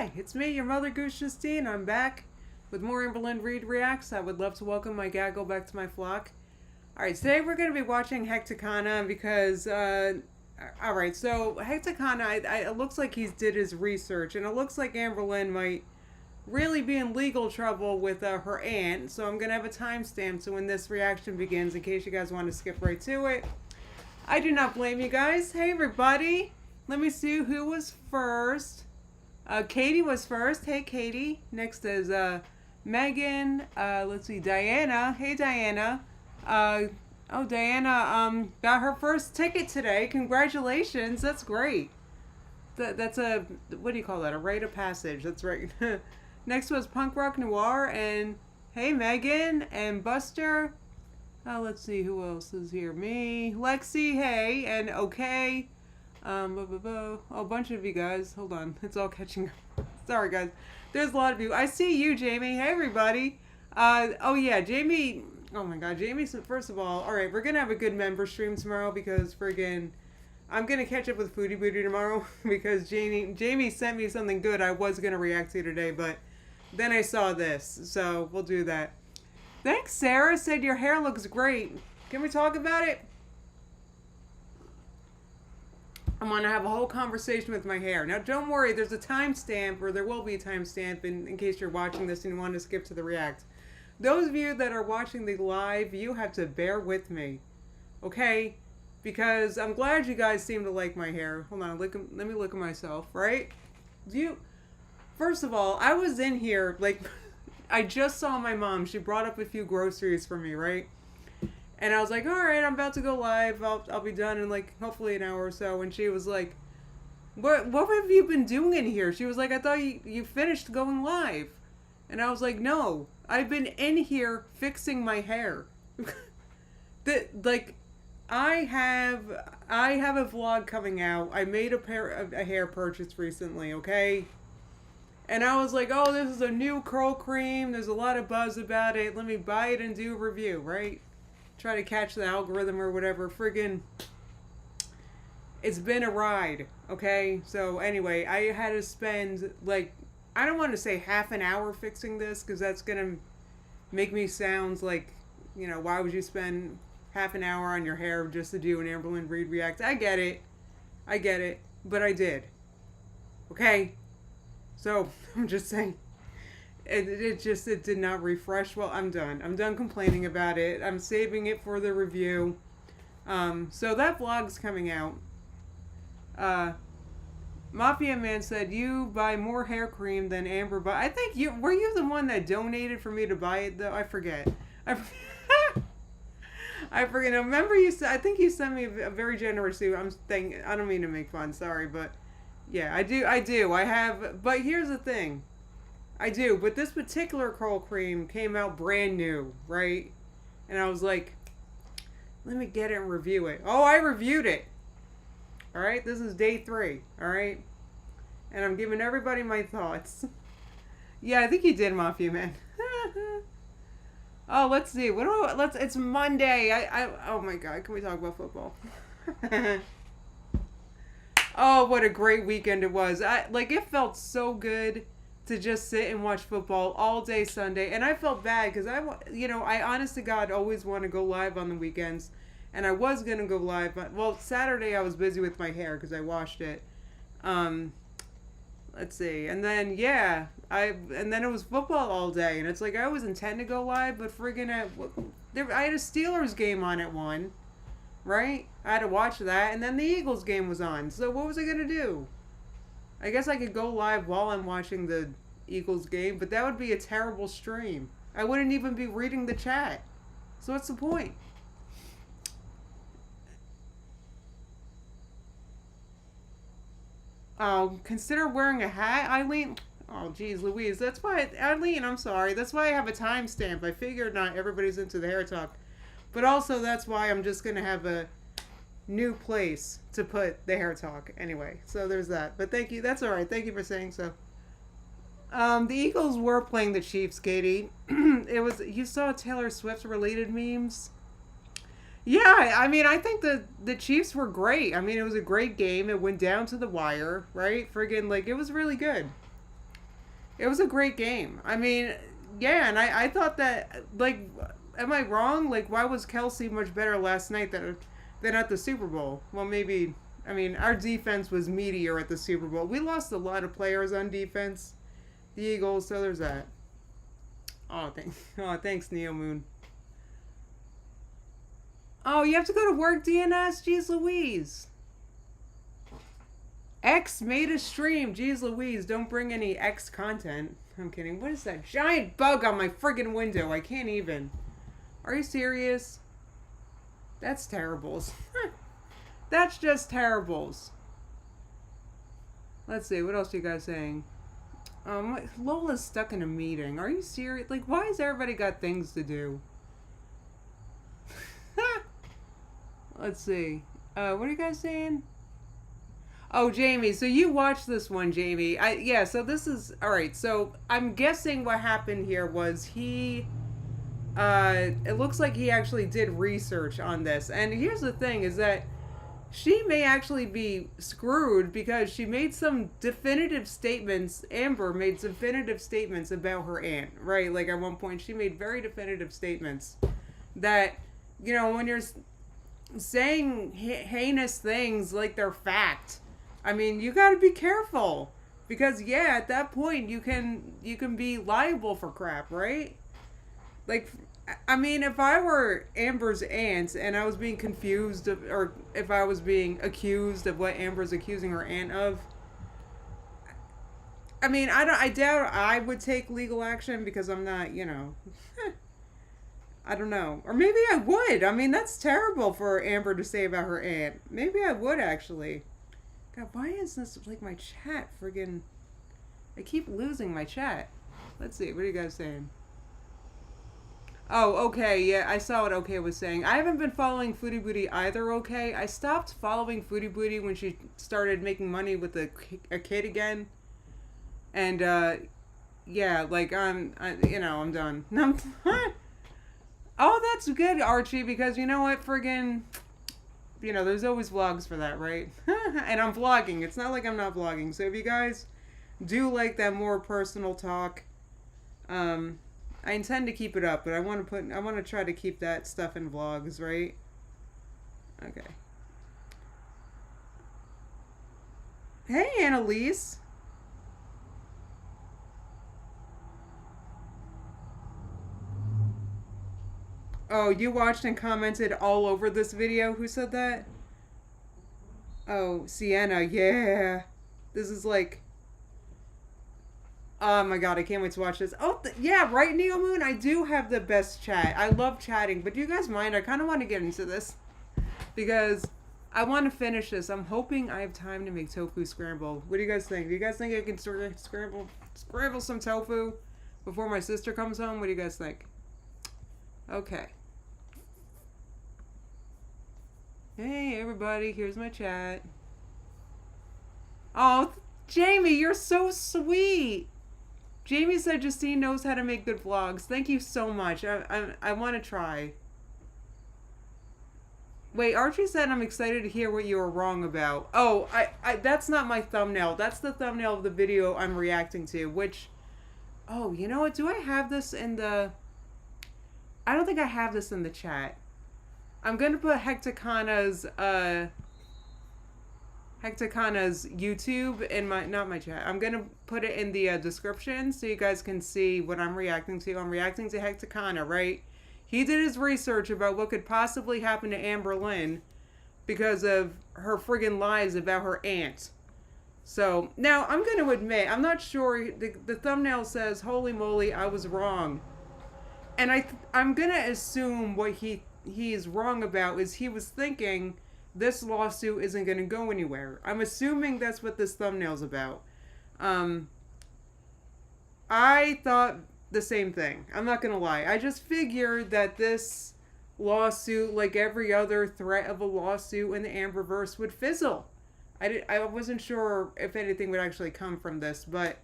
Hi, it's me, your mother Goose Justine. I'm back with more Amberlynn Reed Reacts. I would love to welcome my gaggle back to my flock. Alright, today we're going to be watching Hecticana because, alright, so Hecticana, it looks like he did his research, and it looks like Amberlynn might really be in legal trouble with her aunt, so I'm going to have a timestamp so when this reaction begins, in case you guys want to skip right to it. I do not blame you guys. Hey everybody, let me see who was first. Katie was first. Hey, Katie. Next is Megan. Let's see, Diana. Hey, Diana. Diana got her first ticket today. Congratulations. That's great. That's a, what do you call that? A rite of passage. That's right. Next was Punk Rock Noir. And hey, Megan and Buster. Let's see who else is here. Me, Lexi. Hey, and okay. A bunch of you guys. Hold on. It's all catching up. Sorry, guys. There's a lot of you. I see you, Jamie. Hey, everybody. Oh, yeah. Jamie. Oh, my God. Jamie, first of all right, we're going to have a good member stream tomorrow because, friggin', I'm going to catch up with Foodie Booty tomorrow because Jamie sent me something good I was going to react to today, but then I saw this, so we'll do that. Thanks, Sarah. Said your hair looks great. Can we talk about it? I'm going to have a whole conversation with my hair. Now, don't worry, there's a timestamp, or there will be a timestamp in case you're watching this and you want to skip to the react. Those of you that are watching the live, you have to bear with me, okay? Because I'm glad you guys seem to like my hair. Hold on, let me look at myself, right? First of all, I was in here, like, I just saw my mom. She brought up a few groceries for me, right? And I was like, all right, I'm about to go live. I'll be done in like hopefully an hour or so. And she was like, what have you been doing in here? She was like, I thought you finished going live. And I was like, no, I've been in here fixing my hair. I have a vlog coming out. I made a hair purchase recently, okay? And I was like, oh, this is a new curl cream. There's a lot of buzz about it. Let me buy it and do a review, right? Try to catch the algorithm or whatever. Friggin', it's been a ride, okay? So anyway, I had to spend, like, I don't want to say half an hour fixing this because that's going to make me sound like, you know, why would you spend half an hour on your hair just to do an Amberlynn Reed react? I get it, but I did, okay? So, I'm just saying. It did not refresh. Well, I'm done complaining about it. I'm saving it for the review. So that vlog's coming out. Mafia Man said, you buy more hair cream than Amber buy. I think were you the one that donated for me to buy it though? I forget. I forget. Remember you said, I think you sent me a very generous, I don't mean to make fun, sorry, but yeah, I do. I have, but here's the thing. I do, but this particular curl cream came out brand new, right? And I was like, let me get it and review it. Oh, I reviewed it. All right, this is day 3, all right? And I'm giving everybody my thoughts. Yeah, I think you did, Mafia Man. Oh, let's see. It's Monday. Oh my God, can we talk about football? Oh, what a great weekend it was. It felt so good to just sit and watch football all day Sunday. And I felt bad because I honest to God always want to go live on the weekends. And I was going to go live. Well, Saturday I was busy with my hair because I washed it. Let's see. And then, yeah, and then it was football all day. And it's like I always intend to go live, but friggin' I had a Steelers game on at 1. Right? I had to watch that. And then the Eagles game was on. So what was I going to do? I guess I could go live while I'm watching the Eagles game, but that would be a terrible stream. I wouldn't even be reading the chat. So what's the point? Oh, consider wearing a hat, Eileen? Oh, geez, Louise. That's why, Eileen, I'm sorry. That's why I have a timestamp. I figured not everybody's into the hair talk. But also, that's why I'm just going to have a new place to put the hair talk. Anyway, so there's that. But thank you. That's all right. Thank you for saying so. The Eagles were playing the Chiefs, Katie. You saw Taylor Swift related memes? Yeah, I mean, I think the Chiefs were great. I mean, it was a great game. It went down to the wire, right? Friggin', it was really good. It was a great game. I mean, yeah, and I thought that, like, am I wrong? Like, why was Kelsey much better last night than at the Super Bowl? Well, maybe. I mean, our defense was meatier at the Super Bowl. We lost a lot of players on defense, the Eagles. So there's that. Thanks, Neo Moon. Oh, you have to go to work, DNS. Jeez Louise. X made a stream. Jeez Louise, don't bring any X content. I'm kidding. What is that giant bug on my friggin' window? I can't even. Are you serious? That's terribles. That's just terribles. Let's see. What else are you guys saying? Lola's stuck in a meeting. Are you serious? Like, why has everybody got things to do? Let's see. What are you guys saying? Oh, Jamie, so you watched this one, Jamie. So this is, all right, so I'm guessing what happened here was it looks like he actually did research on this. And here's the thing is that she may actually be screwed because she made some definitive statements. Amber made definitive statements about her aunt, right? Like at one point she made very definitive statements that, you know, when you're saying heinous things like they're fact, I mean, you got to be careful because at that point you can be liable for crap, right? Like, I mean, if I were Amber's aunt and I was being confused or if I was being accused of what Amber's accusing her aunt of, I mean, I doubt I would take legal action because I'm not, you know, I don't know. Or maybe I would. I mean, that's terrible for Amber to say about her aunt. Maybe I would actually. God, why is this, like, my chat friggin'... I keep losing my chat. Let's see, what are you guys saying? Oh, okay, yeah, I saw what Okay was saying. I haven't been following Foodie Booty either, Okay. I stopped following Foodie Booty when she started making money with a kid again. And, like, I'm done. Oh, that's good, Archie, because you know what, friggin'... You know, there's always vlogs for that, right? And I'm vlogging. It's not like I'm not vlogging. So if you guys do like that more personal talk, I intend to keep it up, but I want to try to keep that stuff in vlogs, right? Okay. Hey, Annalise. Oh, you watched and commented all over this video? Who said that? Oh, Sienna, yeah. This is like... Oh my god, I can't wait to watch this. Oh, yeah, right, Neo Moon? I do have the best chat. I love chatting, but do you guys mind? I kind of want to get into this. Because I want to finish this. I'm hoping I have time to make tofu scramble. What do you guys think? Do you guys think I can scramble some tofu before my sister comes home? What do you guys think? Okay. Hey, everybody, here's my chat. Oh, Jamie, you're so sweet. Jamie said Justine knows how to make good vlogs. Thank you so much. I want to try. Wait, Archie said I'm excited to hear what you were wrong about. Oh, I that's not my thumbnail. That's the thumbnail of the video I'm reacting to, which... Oh, you know what? Do I have this in the... I don't think I have this in the chat. I'm going to put Hecticana's YouTube in my, not my chat. I'm going to put it in the description so you guys can see what I'm reacting to. I'm reacting to Hecticana, right? He did his research about what could possibly happen to Amber Lynn because of her friggin' lies about her aunt. So, now, I'm going to admit, I'm not sure, the thumbnail says, holy moly, I was wrong. And I'm going to assume what he's wrong about is he was thinking this lawsuit isn't going to go anywhere. I'm assuming that's what this thumbnail's about. I thought the same thing. I'm not going to lie. I just figured that this lawsuit, like every other threat of a lawsuit in the Amberverse, would fizzle. I wasn't sure if anything would actually come from this, but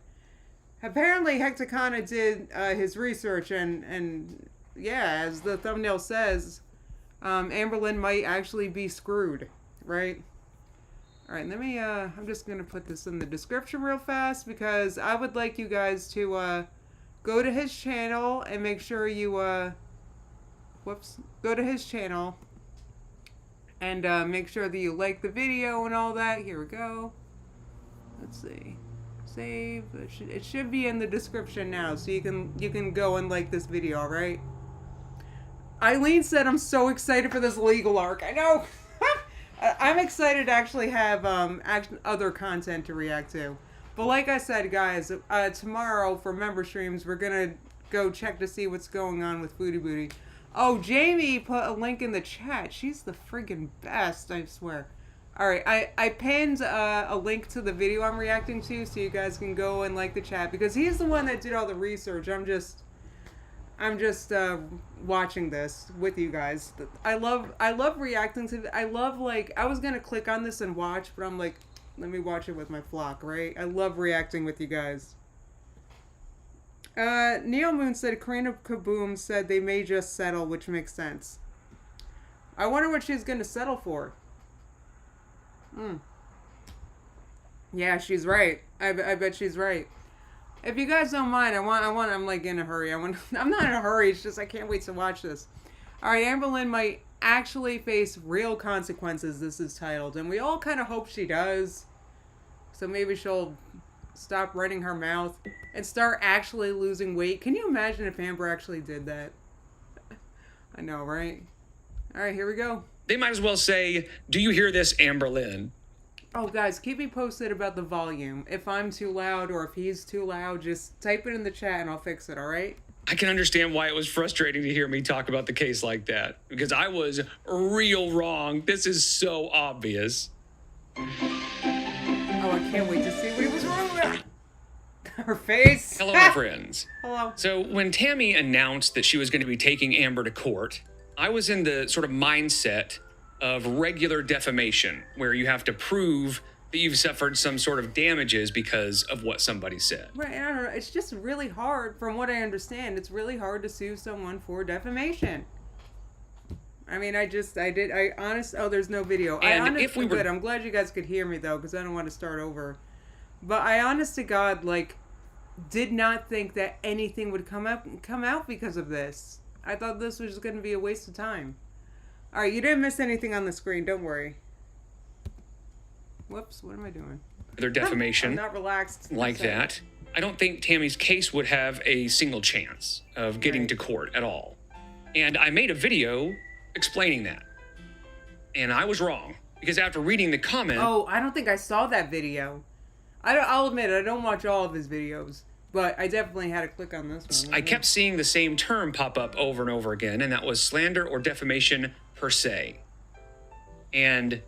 apparently Hecticana did his research and yeah, as the thumbnail says, Amber Lynn might actually be screwed, right? All right, let me, I'm just going to put this in the description real fast because I would like you guys to, go to his channel and make sure you, go to his channel and, make sure that you like the video and all that. Here we go. Let's see. Save. It should be in the description now, so you can go and like this video, all right? Eileen said, I'm so excited for this legal arc. I know. I'm excited to actually have other content to react to. But like I said, guys, tomorrow for member streams, we're going to go check to see what's going on with Foodie Booty. Oh, Jamie put a link in the chat. She's the friggin' best, I swear. All right, I pinned a link to the video I'm reacting to so you guys can go and like the chat because he's the one that did all the research. I'm just watching this with you guys. I love reacting to. I love, like, I was gonna click on this and watch, but I'm like, let me watch it with my flock, right? I love reacting with you guys. Neo Moon said Karina Kaboom said they may just settle, which makes sense. I wonder what she's gonna settle for. Yeah, she's right. I bet she's right. If you guys don't mind, I'm like in a hurry. I'm not in a hurry. It's just I can't wait to watch this. All right, Amber Lynn might actually face real consequences. This is titled, and we all kind of hope she does. So maybe she'll stop running her mouth and start actually losing weight. Can you imagine if Amber actually did that? I know, right? All right, here we go. They might as well say, do you hear this, Amber Lynn? Oh, guys, keep me posted about the volume. If I'm too loud or if he's too loud, just type it in the chat and I'll fix it, all right? I can understand why it was frustrating to hear me talk about the case like that, because I was real wrong. This is so obvious. Oh, I can't wait to see what he was wrong with. Her face. Hello, my friends. Hello. So when Tammy announced that she was going to be taking Amber to court, I was in the sort of mindset of regular defamation, where you have to prove that you've suffered some sort of damages because of what somebody said. Right, I don't know. It's just really hard, from what I understand, it's really hard to sue someone for defamation. I mean, oh, there's no video. I'm glad you guys could hear me, though, because I don't want to start over. But I, honest to God, like, did not think that anything would come out because of this. I thought this was just going to be a waste of time. All right, you didn't miss anything on the screen. Don't worry. Whoops, what am I doing? Their defamation. I'm not relaxed. Like that. I don't think Tammy's case would have a single chance of getting to court at all. And I made a video explaining that. And I was wrong. Because after reading the comment... Oh, I don't think I saw that video. I'll admit, I don't watch all of his videos. But I definitely had to click on this one. I kept seeing the same term pop up over and over again, and that was slander or defamation per se. And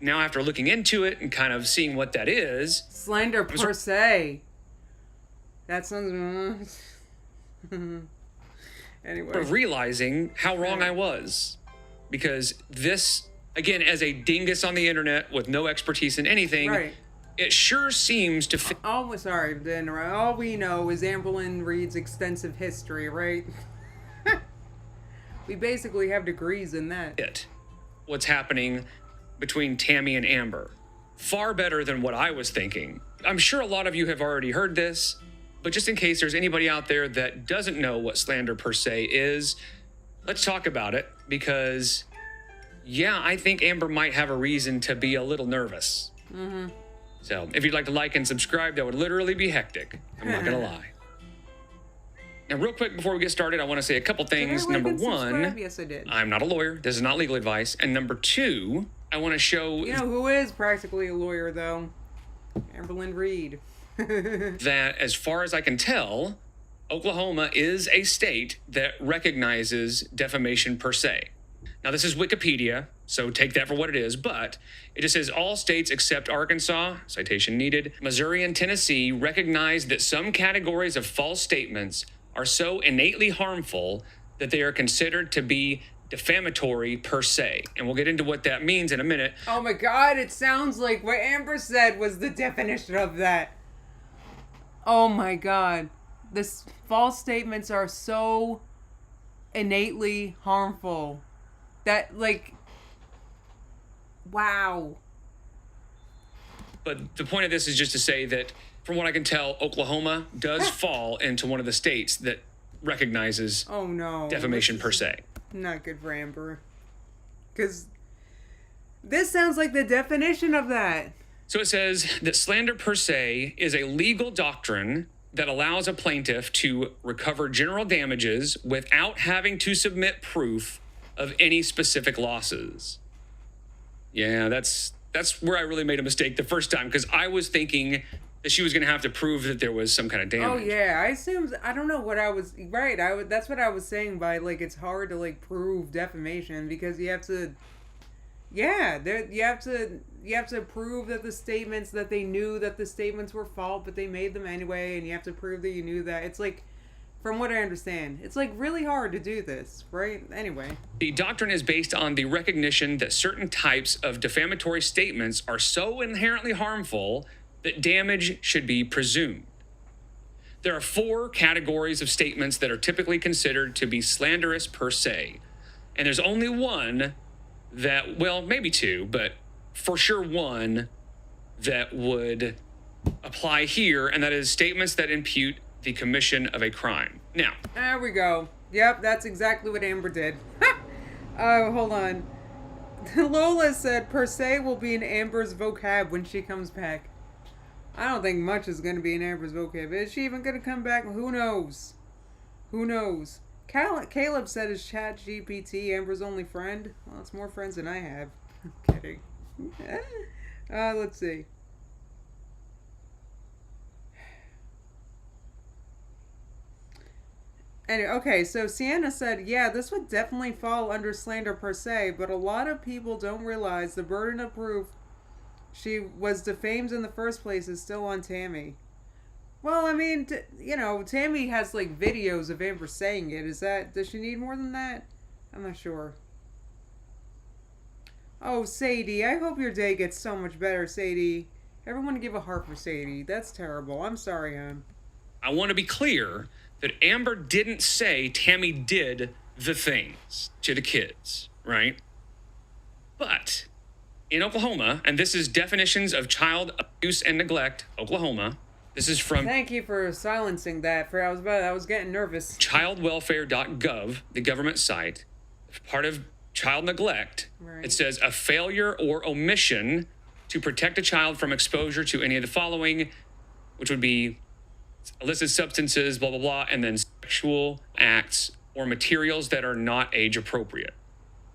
now after looking into it and kind of seeing what that is... Slander per se. That sounds... Anyway. Realizing how wrong I was. Because this, again, as a dingus on the internet with no expertise in anything... Right. It sure seems to fit. Oh, sorry, then all we know is Amber Lynn Reed's extensive history, right? We basically have degrees in that. What's happening between Tammy and Amber. Far better than what I was thinking. I'm sure a lot of you have already heard this, but just in case there's anybody out there that doesn't know what slander per se is, let's talk about it, because, yeah, I think Amber might have a reason to be a little nervous. Mm-hmm. So, if you'd like to like and subscribe, that would literally be hectic. I'm not gonna lie. Now, real quick before we get started, I want to say a couple things. Number one, yes, I did. I'm not a lawyer. This is not legal advice. And number two, I want to show... You know who is practically a lawyer, though? Amber Lynn Reed. That, as far as I can tell, Oklahoma is a state that recognizes defamation per se. Now, this is Wikipedia, so take that for what it is, but it just says all states except Arkansas, citation needed, Missouri and Tennessee recognize that some categories of false statements are so innately harmful that they are considered to be defamatory per se. And we'll get into what that means in a minute. Oh my God, it sounds like what Amber said was the definition of that. Oh my God. This false statements are so innately harmful. That, like, wow. But the point of this is just to say that, from what I can tell, Oklahoma does fall into one of the states that recognizes defamation per se. Not good for Amber. Because this sounds like the definition of that. So it says that slander per se is a legal doctrine that allows a plaintiff to recover general damages without having to submit proof of any specific losses. Yeah, that's where I really made a mistake the first time, because I was thinking that she was going to have to prove that there was some kind of damage. Oh yeah, I assumed. I don't know what I was. Right, that's what I was saying by like it's hard to like prove defamation because you have to. Yeah, you have to prove that the statements that they knew that the statements were false, but they made them anyway, and you have to prove that you knew that. It's like, from what I understand, it's like really hard to do this, right? Anyway. The doctrine is based on the recognition that certain types of defamatory statements are so inherently harmful that damage should be presumed. There are 4 categories of statements that are typically considered to be slanderous per se, and there's only one that, well, maybe 2, but for sure one that would apply here, and that is statements that impute the commission of a crime. Now, there we go. Yep, that's exactly what Amber did. Oh, hold on. Lola said per se will be in Amber's vocab when she comes back. I don't think much is going to be in Amber's vocab. Is she even going to come back? Who knows? Who knows? Caleb said is ChatGPT Amber's only friend? Well, it's more friends than I have. I'm kidding. Let's see. Anyway, okay, so Sienna said, yeah, this would definitely fall under slander per se, but a lot of people don't realize the burden of proof she was defamed in the first place is still on Tammy. Well, I mean, Tammy has, like, videos of Amber saying it. Does she need more than that? I'm not sure. Oh, Sadie, I hope your day gets so much better, Sadie. Everyone give a heart for Sadie. That's terrible. I'm sorry, hon. I want to be clear that Amber didn't say Tammy did the things to the kids, right? But in Oklahoma, and this is definitions of child abuse and neglect, Oklahoma. This is from... Thank you for silencing that. I was getting nervous. childwelfare.gov, the government site. Part of child neglect. Right. It says a failure or omission to protect a child from exposure to any of the following, which would be illicit substances, blah, blah, blah, and then sexual acts or materials that are not age appropriate.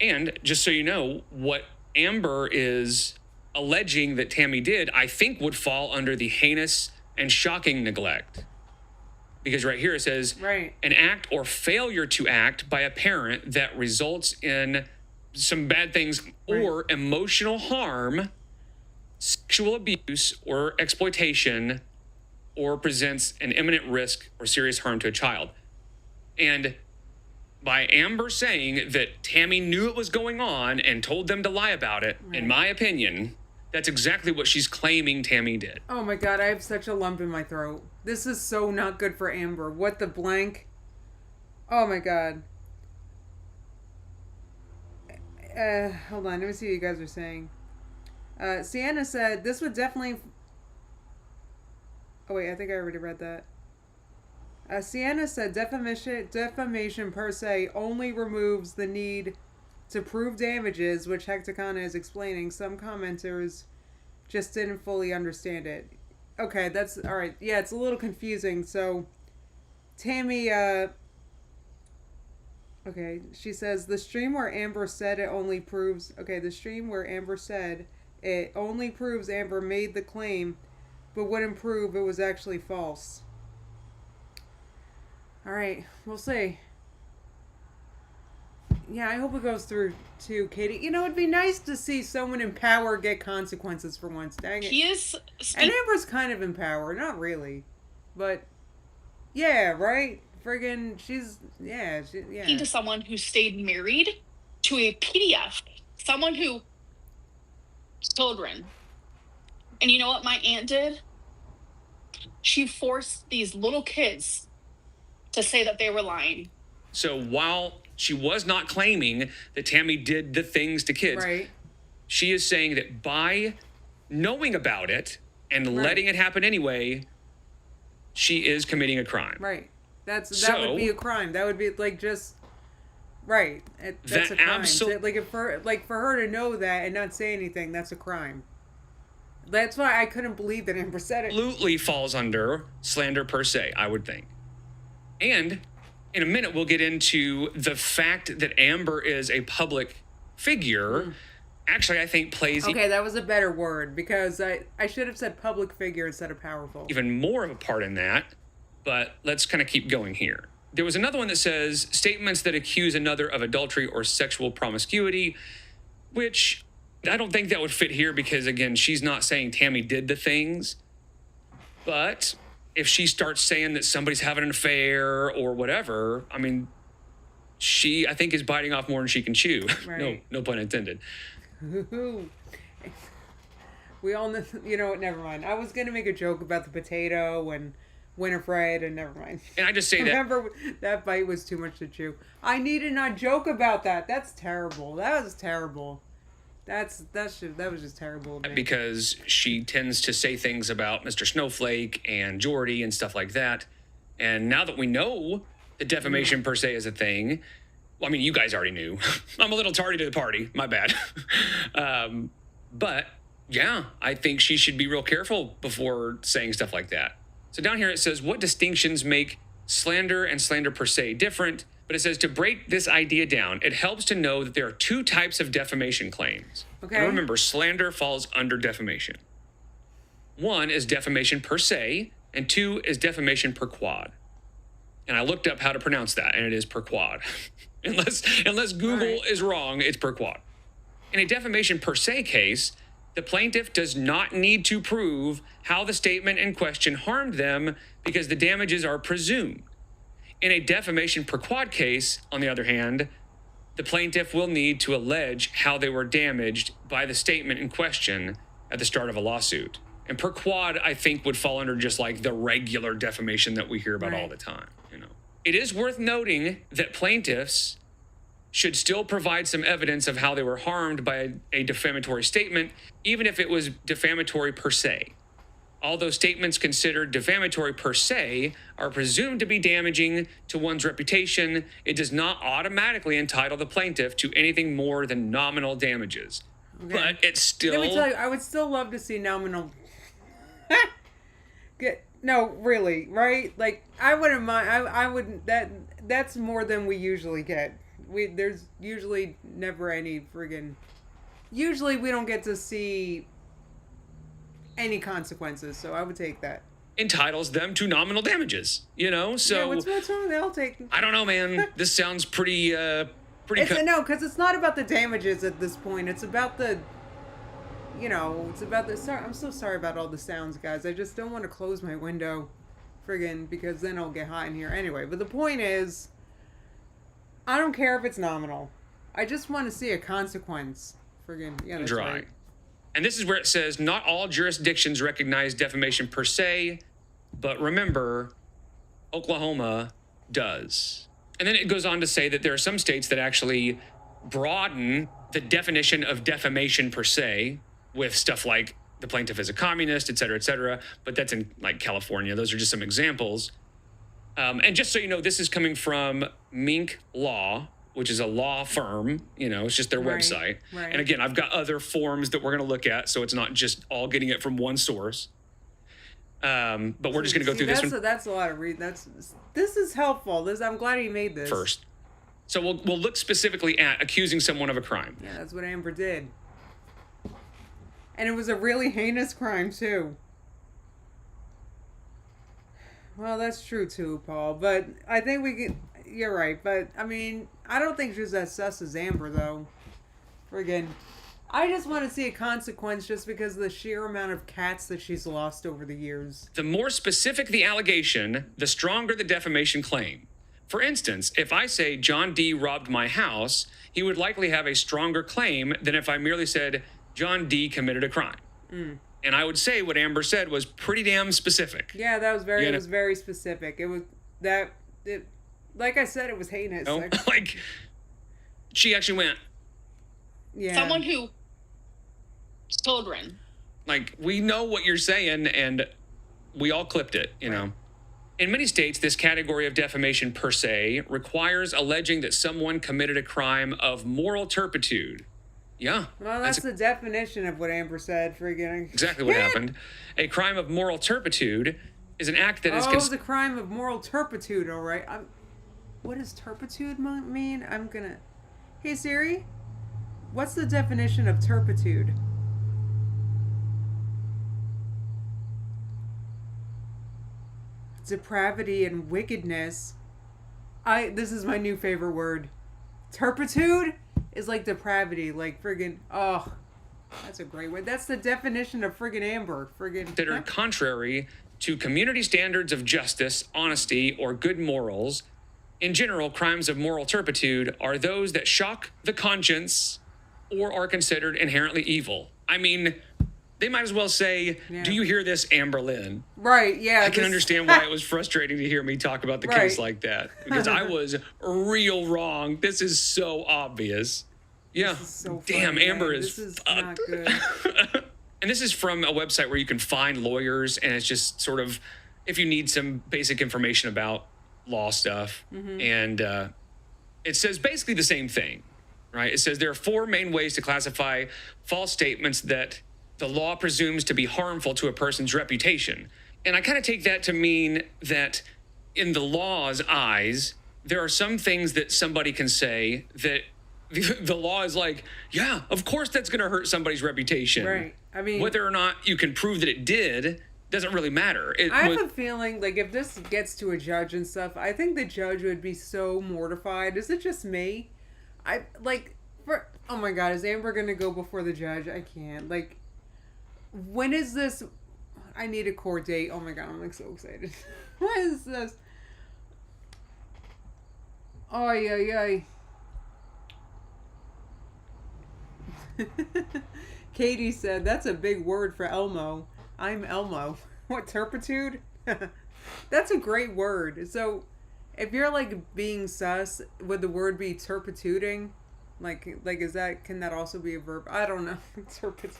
And just so you know, what Amber is alleging that Tammy did, I think would fall under the heinous and shocking neglect. Because right here it says, right, an act or failure to act by a parent that results in some bad things, right, or emotional harm, sexual abuse or exploitation, or presents an imminent risk or serious harm to a child. And by Amber saying that Tammy knew it was going on and told them to lie about it, right, in my opinion, that's exactly what she's claiming Tammy did. Oh my God, I have such a lump in my throat. This is so not good for Amber. What the blank? Oh my God. Hold on, let me see what you guys are saying. Sienna said, this would definitely... Oh wait, I think I already read that. Sienna said, defamation per se only removes the need to prove damages, which Hecticana is explaining. Some commenters just didn't fully understand it. Okay, that's... Alright, yeah, it's a little confusing. So, Tammy, okay, she says, the stream where Amber said it only proves... Okay, the stream where Amber said it only proves Amber made the claim, but wouldn't prove it was actually false. Alright, we'll see. Yeah, I hope it goes through too, Katie. You know, it'd be nice to see someone in power get consequences for once. Dang it. He is... And Amber's kind of in power. Not really. But, yeah, right? Friggin', she's... Yeah, yeah. To someone who stayed married to a PDF. Someone who... Children. And you know what my aunt did? She forced these little kids to say that they were lying. So while she was not claiming that Tammy did the things to kids, right, she is saying that by knowing about it and letting it happen anyway, she is committing a crime. Right. That would be a crime. That would be like just right. That's a crime. Like for her to know that and not say anything, that's a crime. That's why I couldn't believe that Amber said it. Absolutely falls under slander per se, I would think. And in a minute, we'll get into the fact that Amber is a public figure. Actually, I think plays... Okay, that was a better word, because I should have said public figure instead of powerful. Even more of a part in that, but let's kind of keep going here. There was another one that says, statements that accuse another of adultery or sexual promiscuity, which I don't think that would fit here because, again, she's not saying Tammy did the things. But if she starts saying that somebody's having an affair or whatever, I mean, she, I think, is biting off more than she can chew. Right. No pun intended. We all know, you know what, never mind. I was going to make a joke about the potato and Winifred, and never mind. And I just say Remember, that bite was too much to chew. I need to not joke about that. That's terrible. That was terrible. That was just terrible. Man. Because she tends to say things about Mr. Snowflake and Jordy and stuff like that. And now that we know that defamation per se is a thing, well, I mean, you guys already knew. I'm a little tardy to the party. My bad. But yeah, I think she should be real careful before saying stuff like that. So down here it says, what distinctions make slander and slander per se different? But it says to break this idea down, it helps to know that there are two types of defamation claims. Okay. And remember, slander falls under defamation. One is defamation per se, and two is defamation per quad. And I looked up how to pronounce that, and it is per quad. unless Google is wrong, it's per quad. In a defamation per se case, the plaintiff does not need to prove how the statement in question harmed them because the damages are presumed. In a defamation per quad case, on the other hand, the plaintiff will need to allege how they were damaged by the statement in question at the start of a lawsuit. And per quad, I think, would fall under just like the regular defamation that we hear about all the time. You know, it is worth noting that plaintiffs should still provide some evidence of how they were harmed by a defamatory statement, even if it was defamatory per se. Although statements considered defamatory per se are presumed to be damaging to one's reputation, it does not automatically entitle the plaintiff to anything more than nominal damages. Okay. But it's still... Let me tell you, I would still love to see nominal... No, really, right? Like, I wouldn't mind... I wouldn't... That's more than we usually get. There's usually never any friggin'... Usually we don't get to see any consequences, so I would take that. Entitles them to nominal damages, you know? So yeah, what's wrong? They'll take... I don't know, man. This sounds pretty... No, because it's not about the damages at this point. It's about the... You know, it's about the... Sorry, I'm so sorry about all the sounds, guys. I just don't want to close my window, friggin', because then I'll get hot in here. Anyway, but the point is... I don't care if it's nominal. I just want to see a consequence. Friggin', yeah, that's dry. Right. And this is where it says, not all jurisdictions recognize defamation per se, but remember, Oklahoma does. And then it goes on to say that there are some states that actually broaden the definition of defamation per se with stuff like the plaintiff is a communist, et cetera, but that's in like California. Those are just some examples. And just so you know, this is coming from Mink Law, which is a law firm, you know, it's just their website. Right. And again, I've got other forms that we're going to look at, so it's not just all getting it from one source. But we're just going to go through this one. That's a lot of read. This is helpful. I'm glad he made this. First. So we'll look specifically at accusing someone of a crime. Yeah, that's what Amber did. And it was a really heinous crime, too. Well, that's true, too, Paul. But I think we can... You're right, but, I mean, I don't think she's as sus as Amber, though. Friggin'. I just want to see a consequence just because of the sheer amount of cats that she's lost over the years. The more specific the allegation, the stronger the defamation claim. For instance, if I say John D. robbed my house, he would likely have a stronger claim than if I merely said John D. committed a crime. And I would say what Amber said was pretty damn specific. Yeah, that was very, it was very specific. It was, like I said, it was heinous. No? Like, she actually went. Yeah. Someone who, children, Like, we know what you're saying, and we all clipped it, you know. In many states, this category of defamation per se requires alleging that someone committed a crime of moral turpitude. Yeah. Well, that's the definition of what Amber said. Friggin' exactly what happened. A crime of moral turpitude is an act that is... Oh, the crime of moral turpitude, all right. What does turpitude mean? I'm gonna... Hey, Siri, what's the definition of turpitude? Depravity and wickedness. This is my new favorite word. Turpitude is like depravity, like friggin', oh, that's a great word. That's the definition of friggin' Amber. Friggin' considered contrary to community standards of justice, honesty, or good morals. In general, crimes of moral turpitude are those that shock the conscience or are considered inherently evil. I mean, they might as well say, do you hear this, Amber Lynn? Right, yeah. I can understand why it was frustrating to hear me talk about the case like that. Because I was real wrong. This is so obvious. Yeah. This is so damn, funny, Amber man. is This is fucked. not good. And this is from a website where you can find lawyers, and it's just sort of, if you need some basic information about law stuff. And it says basically the same thing, right? It says there are 4 main ways to classify false statements that the law presumes to be harmful to a person's reputation. And I kind of take that to mean that in the law's eyes, there are some things that somebody can say that the law is like, yeah, of course that's going to hurt somebody's reputation. Right. I mean, whether or not you can prove that it did doesn't really matter. I have a feeling, like, if this gets to a judge and stuff, I think the judge would be so mortified. Is it just me? Oh my God, is Amber going to go before the judge? I can't. Like, when is this? I need a court date. Oh my God, I'm like so excited. What is this? Oh, yeah. Katie said, that's a big word for Elmo. I'm Elmo. What, turpitude? That's a great word. So, if you're like being sus, would the word be turpituding? Like is that, can that also be a verb? I don't know. Turpitude.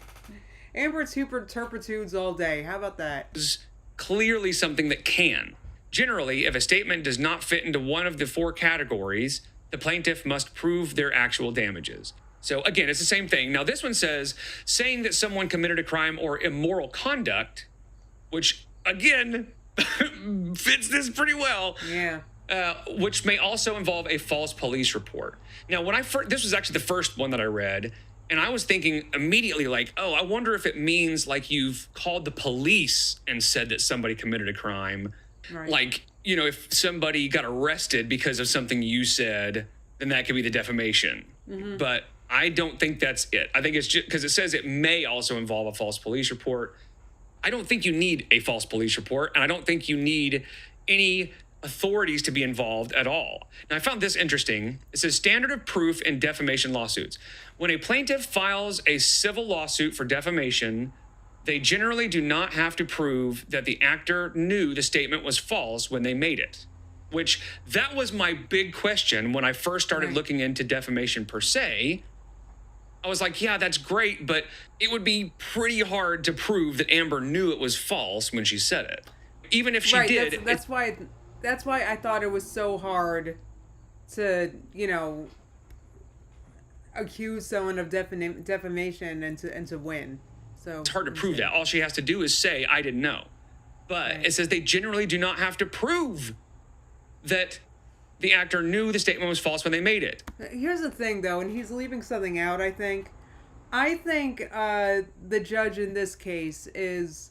Amber turpitudes all day. How about that? Is clearly something that can. Generally, if a statement does not fit into one of the 4 categories, the plaintiff must prove their actual damages. So again, it's the same thing. Now this one says, saying that someone committed a crime or immoral conduct, which again, fits this pretty well. Yeah. Which may also involve a false police report. Now, when this was actually the first one that I read, and I was thinking immediately like, oh, I wonder if it means like you've called the police and said that somebody committed a crime. Right. Like, you know, if somebody got arrested because of something you said, then that could be the defamation. But I don't think that's it. I think it's just because it says it may also involve a false police report. I don't think you need a false police report, and I don't think you need any authorities to be involved at all. Now, I found this interesting. It says standard of proof in defamation lawsuits. When a plaintiff files a civil lawsuit for defamation, they generally do not have to prove that the actor knew the statement was false when they made it. Which, that was my big question when I first started looking into defamation per se. I was like, yeah, that's great, but it would be pretty hard to prove that Amber knew it was false when she said it. Even if she did. That's why I thought it was so hard to, you know, accuse someone of defamation and to win. So it's hard to prove that. All she has to do is say, I didn't know. But it says they generally do not have to prove that the actor knew the statement was false when they made it. Here's the thing, though, and he's leaving something out, I think. I think the judge in this case is...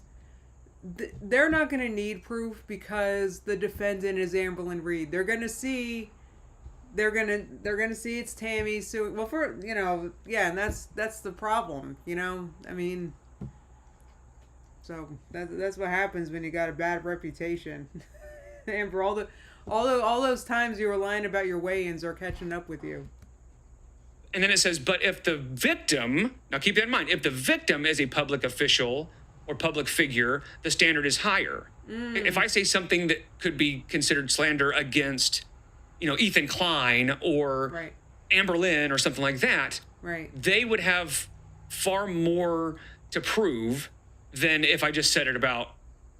they're not going to need proof because the defendant is Amberlynn Reed. They're going to see... They're gonna see it's Tammy. So, well, for, you know, yeah, and that's the problem, you know? I mean... So, that's what happens when you got a bad reputation. Amber, all those times you were lying about your weigh-ins are catching up with you. And then it says, but if the victim, now keep that in mind, if the victim is a public official or public figure, the standard is higher. If I say something that could be considered slander against, you know, Ethan Klein or Amber Lynn or something like that, they would have far more to prove than if I just said it about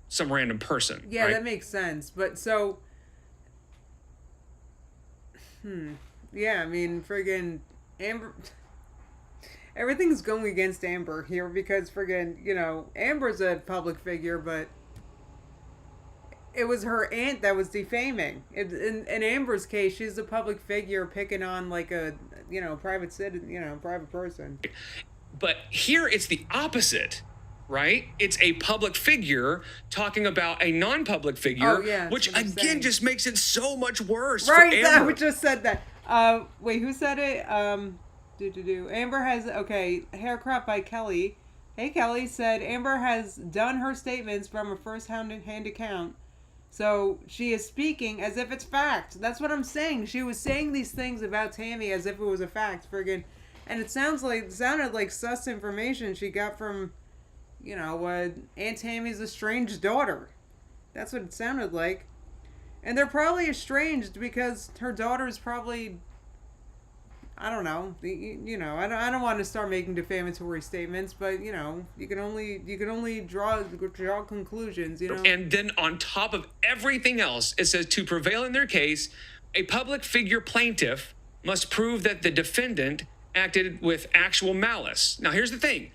some random person. Yeah, right? that makes sense. But so, yeah, I mean, friggin' Amber. Everything's going against Amber here because friggin', Amber's a public figure, but it was her aunt that was defaming. In Amber's case, she's a public figure picking on like a, private citizen, private person. But here it's the opposite, right? It's a public figure talking about a non-public figure, which again just makes it so much worse. Right, for Amber. I just said that. Wait, who said it? Amber has, hair crop by Kelly. Hey, Kelly said Amber has done her statements from a first-hand account. So she is speaking as if it's fact. That's what I'm saying. She was saying these things about Tammy as if it was a fact, friggin'. And it sounded like sus information she got from, Aunt Tammy's estranged daughter. That's what it sounded like. And they're probably estranged because her daughter's probably, I don't know. I don't want to start making defamatory statements, but you can only draw conclusions. And then on top of everything else, it says to prevail in their case, a public figure plaintiff must prove that the defendant acted with actual malice. Now, here's the thing: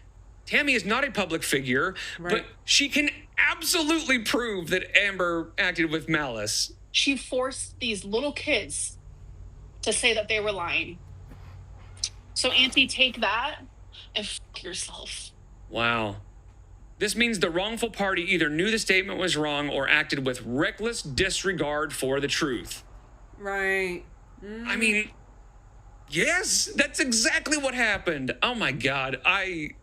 Tammy is not a public figure, but she can absolutely prove that Amber acted with malice. She forced these little kids to say that they were lying. So, Auntie, take that and fuck yourself. Wow. This means the wrongful party either knew the statement was wrong or acted with reckless disregard for the truth. Right. I mean, yes, that's exactly what happened. Oh my God. I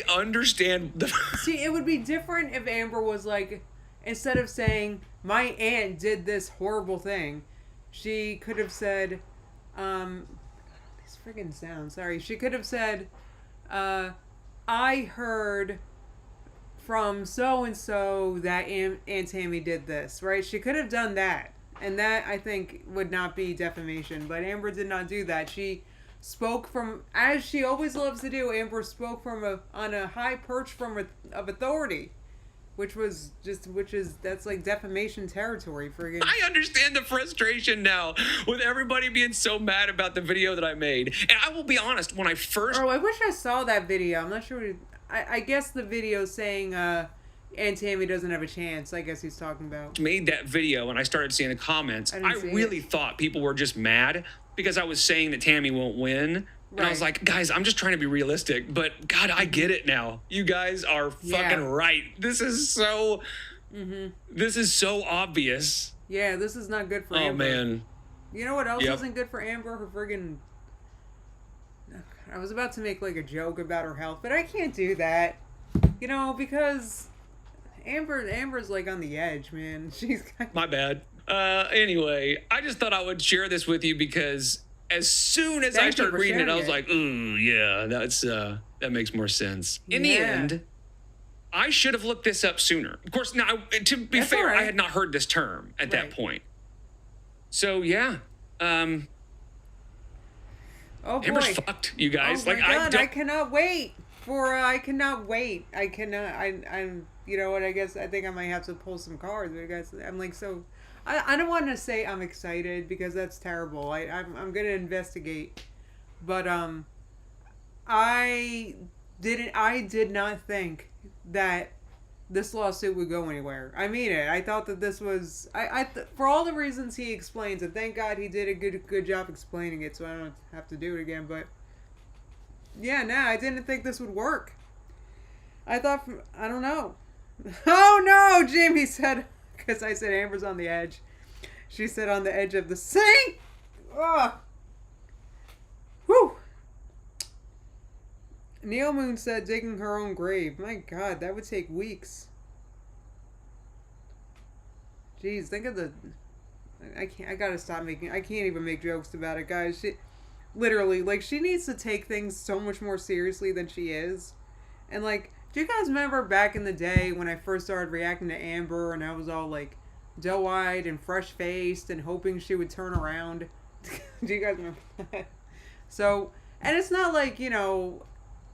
understand the... See, it would be different if Amber was like, instead of saying, my aunt did this horrible thing, she could have said, these friggin' sounds, sorry. She could have said, I heard from so-and-so that Aunt Tammy did this, right? She could have done that. And that, I think, would not be defamation. But Amber did not do that. She spoke from, as she always loves to do, Amber spoke on a high perch of authority. That's like defamation territory, friggin'. I understand the frustration now with everybody being so mad about the video that I made. And I will be honest, when I first... Oh, I wish I saw that video. I'm not sure. I guess the video saying Aunt Tammy doesn't have a chance, I guess he's talking about. Made that video and I started seeing the comments. I really thought people were just mad because I was saying that Tammy won't win. And I was like, guys, I'm just trying to be realistic. But, God, I get it now. You guys are fucking right. This is so... This is so obvious. Yeah, this is not good for Amber. Oh, man. You know what else isn't good for Amber? Her friggin'... I was about to make, like, a joke about her health, but I can't do that. Because Amber's, like, on the edge, man. She's... My bad. Anyway, I just thought I would share this with you because... As soon as I started reading it, I was like, ooh, yeah, that makes more sense. In the end, I should have looked this up sooner. Of course, now, to be fair, I had not heard this term at that point. So, yeah. Oh, boy. Amber's fucked, you guys. Oh, my God, I cannot wait. I cannot wait. I'm, you know what, I think I might have to pull some cards because I'm like so... I don't want to say I'm excited because that's terrible. I'm gonna investigate, but I did not think that this lawsuit would go anywhere. I mean it. I thought that this was for all the reasons he explains, and thank God he did a good job explaining it, so I don't have to do it again. But yeah, I didn't think this would work. I thought I don't know. Oh no, Jamie said. Because I said Amber's on the edge. She said on the edge of the sink. Ugh. Whew. Neil Moon said digging her own grave. My God, that would take weeks. Jeez, think of the... I gotta stop making... I can't even make jokes about it, guys. She... Literally, like, she needs to take things so much more seriously than she is. And, like... Do you guys remember back in the day when I first started reacting to Amber and I was all like doe-eyed and fresh-faced and hoping she would turn around? Do you guys remember that? So, and it's not like,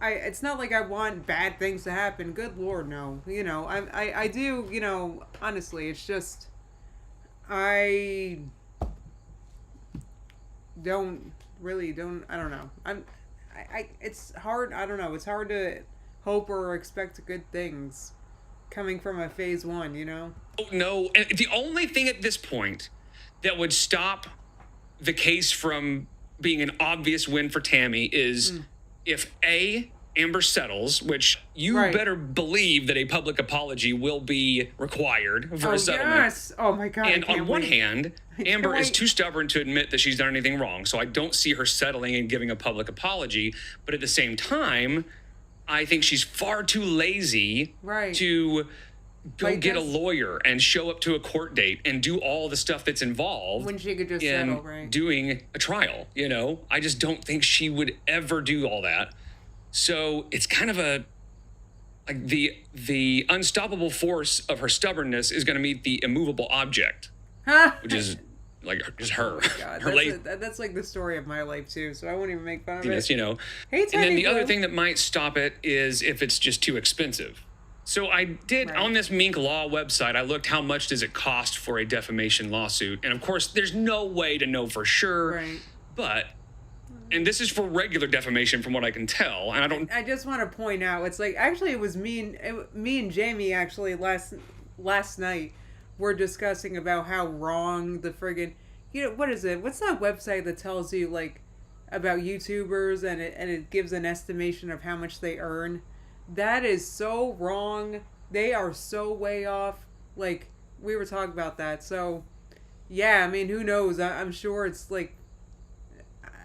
it's not like I want bad things to happen. Good Lord, no. You know, I do, you know, honestly, it's just, I don't I don't know. It's hard, I don't know, it's hard to hope or expect good things coming from a phase 1, you know? No, and the only thing at this point that would stop the case from being an obvious win for Tammy is if Amber settles, which you better believe that a public apology will be required for a settlement. Yes. Oh my God. And on one hand, Amber is too stubborn to admit that she's done anything wrong. So I don't see her settling and giving a public apology. But at the same time, I think she's far too lazy to go get a lawyer and show up to a court date and do all the stuff that's involved when she could just settle, right? Doing a trial, you know? I just don't think she would ever do all that. So it's kind of a, like, the unstoppable force of her stubbornness is going to meet the immovable object, which is like just her. Oh God, that's like the story of my life too. So I won't even make fun of it. You know. Hey, and then the other thing that might stop it is if it's just too expensive. So I did on this Mink Law website, I looked how much does it cost for a defamation lawsuit, and of course there's no way to know for sure. But. And this is for regular defamation from what I can tell. And I just want to point out, it's like, actually it was me and Jamie actually last night were discussing about how wrong the friggin', you know, what is it? What's that website that tells you, like, about YouTubers and it gives an estimation of how much they earn? That is so wrong. They are so way off. Like, we were talking about that. So, yeah, I mean, who knows? I'm sure it's like,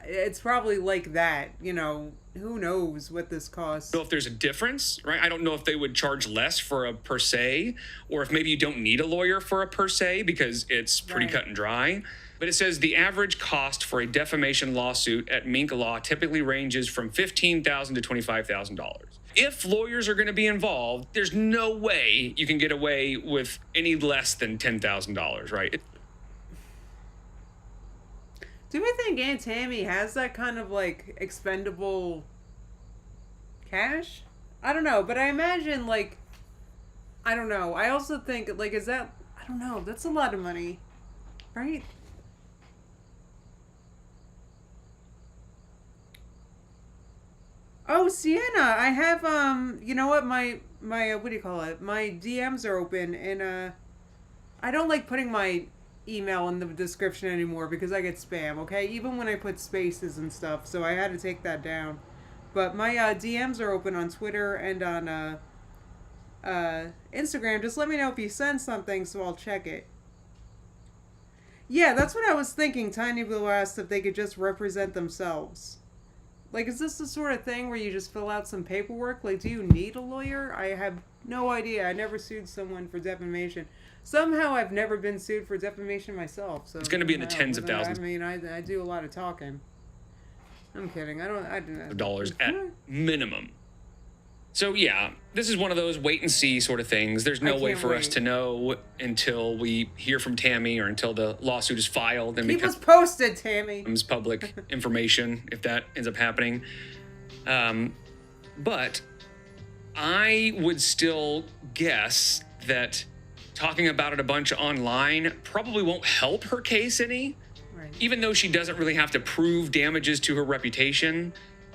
it's probably like that, you know, who knows what this costs. I don't know if there's a difference, right? I don't know if they would charge less for a per se, or if maybe you don't need a lawyer for a per se because it's pretty cut and dry. But it says the average cost for a defamation lawsuit at Mink Law typically ranges from $15,000 to $25,000. If lawyers are going to be involved, there's no way you can get away with any less than $10,000, right? Do we think Aunt Tammy has that kind of, like, expendable cash? I don't know, but I imagine, like, I don't know. I also think, like, is that, I don't know, that's a lot of money, right? Oh, Sienna, I have, you know what, my, what do you call it? My DMs are open, and, I don't like putting my email in the description anymore because I get spam, okay? Even when I put spaces and stuff, so I had to take that down. But my DMs are open on Twitter and on Instagram. Just let me know if you send something so I'll check it. Yeah, that's what I was thinking. Tiny Blue asked if they could just represent themselves. Like, is this the sort of thing where you just fill out some paperwork? Like, do you need a lawyer? I have no idea. I never sued someone for defamation. Somehow I've never been sued for defamation myself. So it's going to be in the tens of thousands. I mean, I do a lot of talking. I'm kidding. I don't. Dollars at minimum. So yeah, this is one of those wait and see sort of things. There's no way for us to know until we hear from Tammy or until the lawsuit is filed and keep us posted, Tammy. Becomes public information if that ends up happening. But I would still guess that talking about it a bunch online probably won't help her case any. Right. Even though she doesn't really have to prove damages to her reputation,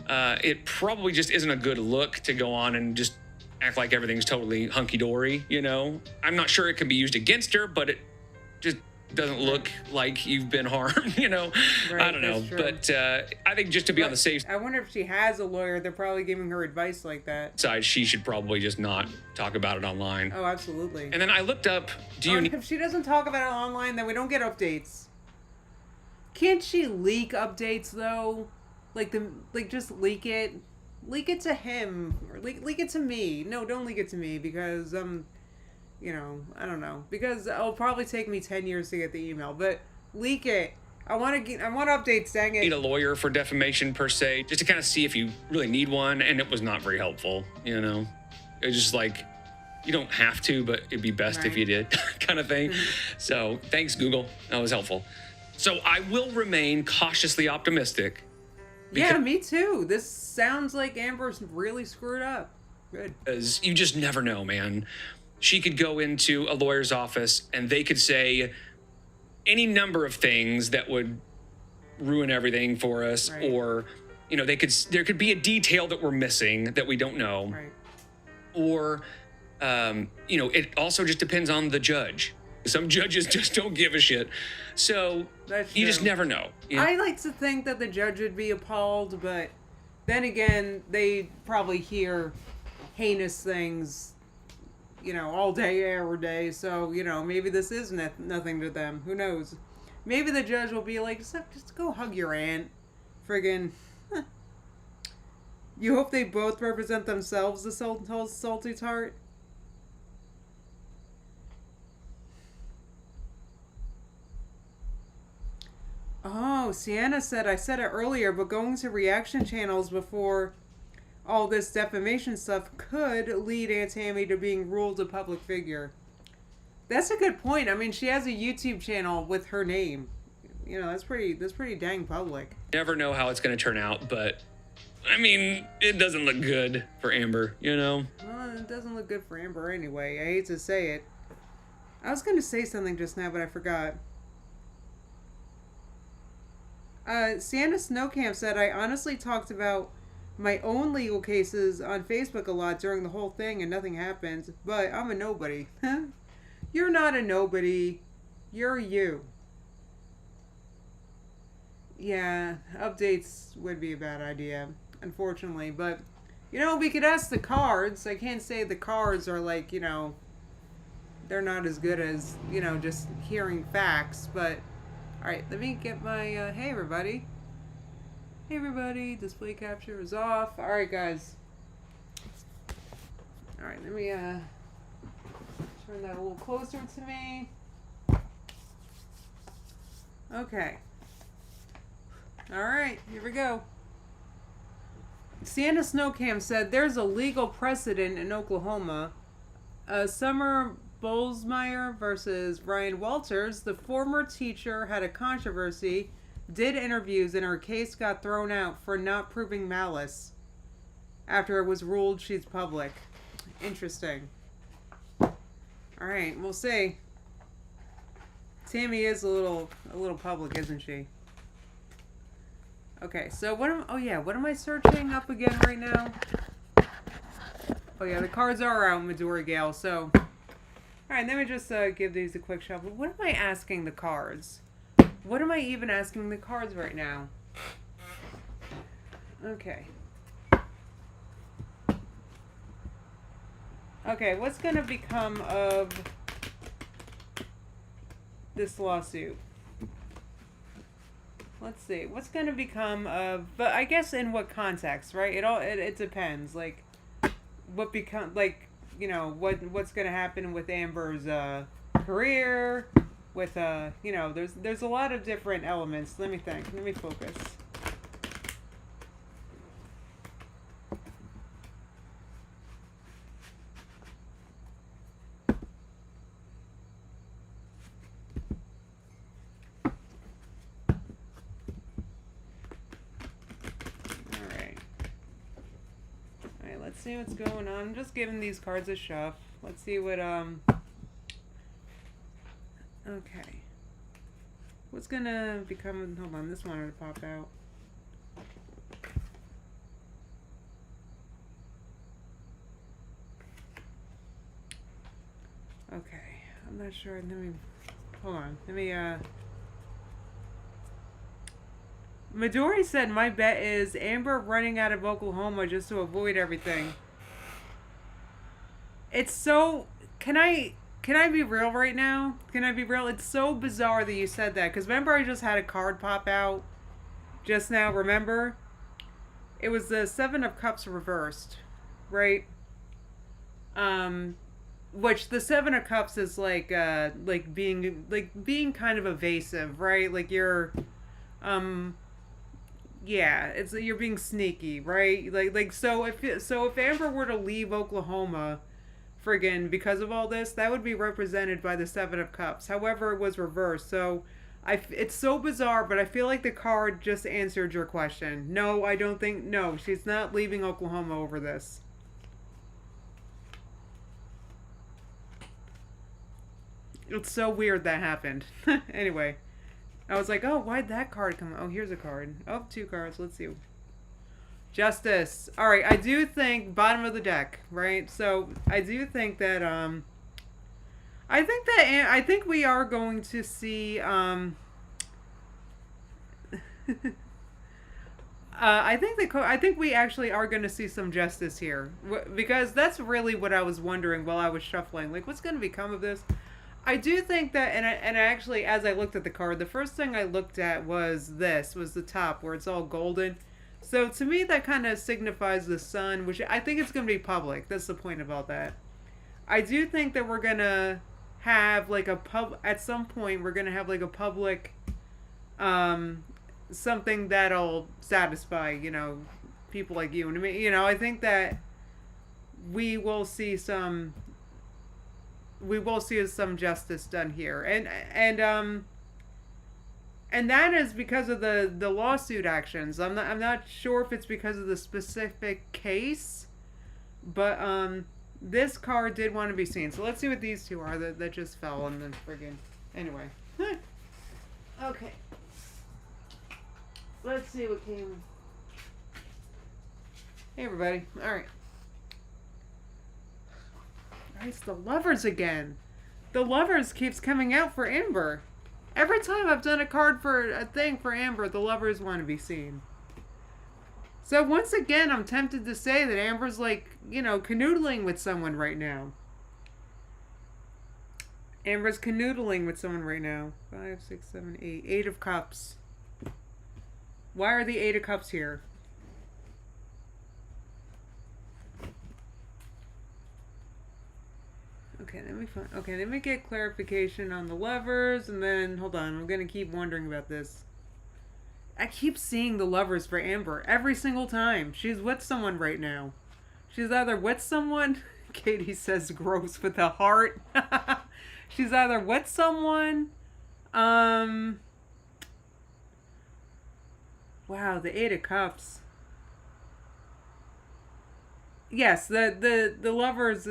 it probably just isn't a good look to go on and just act like everything's totally hunky-dory, you know? I'm not sure it can be used against her, but it just doesn't look like you've been harmed, you know? Right, I don't know, but I think just to be on the safe side. I wonder if she has a lawyer, they're probably giving her advice like that. She should probably just not talk about it online. Oh, absolutely. And then I looked up, if she doesn't talk about it online, then we don't get updates. Can't she leak updates, though? Like, just leak it? Leak it to him, or leak it to me. No, don't leak it to me, because, you know, I don't know. Because it'll probably take me 10 years to get the email. But leak it. I want updates, dang it. Need a lawyer for defamation, per se, just to kind of see if you really need one, and it was not very helpful, you know? It was just like, you don't have to, but it'd be best if you did, kind of thing. So, thanks, Google. That was helpful. So, I will remain cautiously optimistic Yeah, me too. This sounds like Amber's really screwed up. Good. Because you just never know, man. She could go into a lawyer's office and they could say any number of things that would ruin everything for us, Right. or there could be a detail that we're missing that we don't know, Right. or it also just depends on the judge. Some judges just don't give a shit, so That's you just true. never know. I like to think that the judge would be appalled, but then again, they probably hear heinous things, all day, every day. So, maybe this is nothing to them. Who knows? Maybe the judge will be like, just go hug your aunt. Friggin'. You hope they both represent themselves, the salty tart? Oh, Sienna said, I said it earlier, but going to reaction channels before all this defamation stuff could lead Aunt Tammy to being ruled a public figure. That's a good point. I mean, she has a YouTube channel with her name. That's pretty dang public. Never know how it's going to turn out, but I mean, it doesn't look good for Amber, Well, it doesn't look good for Amber anyway. I hate to say it. I was going to say something just now, but I forgot. Sienna Snowcamp said, I honestly talked about my own legal cases on Facebook a lot during the whole thing and nothing happened, but I'm a nobody. You're not a nobody. You're you. Yeah, updates would be a bad idea, unfortunately, but, we could ask the cards. I can't say the cards are like, they're not as good as, just hearing facts, but... Alright, let me get my, hey everybody. Hey everybody, display capture is off. Alright guys. Alright, let me, turn that a little closer to me. Okay. Alright, here we go. Sienna Snowcam said there's a legal precedent in Oklahoma. Summer Bolsmeyer versus Ryan Walters, the former teacher had a controversy, did interviews, and her case got thrown out for not proving malice after it was ruled she's public. Interesting. Alright, we'll see. Tammy is a little public, isn't she? Okay, so what am I searching up again right now? Oh yeah, the cards are out, Midori Gale, so... Alright, let me just give these a quick shuffle. What am I asking the cards? What am I even asking the cards right now? Okay. Okay, what's gonna become of this lawsuit? Let's see. What's gonna become of... But I guess in what context, right? It depends. Like, what become... Like... what's going to happen with Amber's career, with there's a lot of different elements. Let me think. Let me focus. Let's see what's going on. I'm just giving these cards a shove. Let's see what, okay. What's gonna become, hold on, this one to pop out. Okay, I'm not sure, hold on, Midori said, my bet is Amber running out of Oklahoma just to avoid everything. It's so... Can I be real right now? Can I be real? It's so bizarre that you said that. Because remember I just had a card pop out just now, remember? It was the Seven of Cups reversed, right? Which the Seven of Cups is like being kind of evasive, right? Like you're... Yeah, it's you're being sneaky, right? So if Amber were to leave Oklahoma, friggin' because of all this, that would be represented by the Seven of Cups. However, it was reversed. So It's so bizarre, but I feel like the card just answered your question. No, I don't think. No, she's not leaving Oklahoma over this. It's so weird that happened. Anyway, I was like, oh, why'd that card come? Oh, here's a card. Oh, 2 cards. Let's see. Justice. All right, I do think bottom of the deck, right? So I do think that I think we are going to see I think we actually are going to see some justice here, because that's really what I was wondering while I was shuffling. Like, what's going to become of this? I do think that, and actually, as I looked at the card, the first thing I looked at was the top where it's all golden. So to me, that kind of signifies the sun, which I think it's going to be public. That's the point about that. I do think that we're going to have like at some point we're going to have like a public something that'll satisfy, people like you and me. I think that we will see some justice done here, and that is because of the lawsuit actions. I'm not sure if it's because of the specific case, but this card did want to be seen. So let's see what these two are that just fell and then friggin' anyway. Okay. Let's see what came. Hey everybody. Alright. Alright, it's the Lovers again. The Lovers keeps coming out for Amber. Every time I've done a thing for Amber, the Lovers want to be seen. So once again, I'm tempted to say that Amber's like, canoodling with someone right now. Amber's canoodling with someone right now. 5, 6, 7, 8. 8 of Cups. Why are the 8 of Cups here? Okay, let me get clarification on the Lovers, and then, hold on, I'm gonna keep wondering about this. I keep seeing the Lovers for Amber every single time. She's with someone right now. She's either with someone, Katie says gross with a heart. She's either with someone, wow, the 8 of Cups. Yes, the Lovers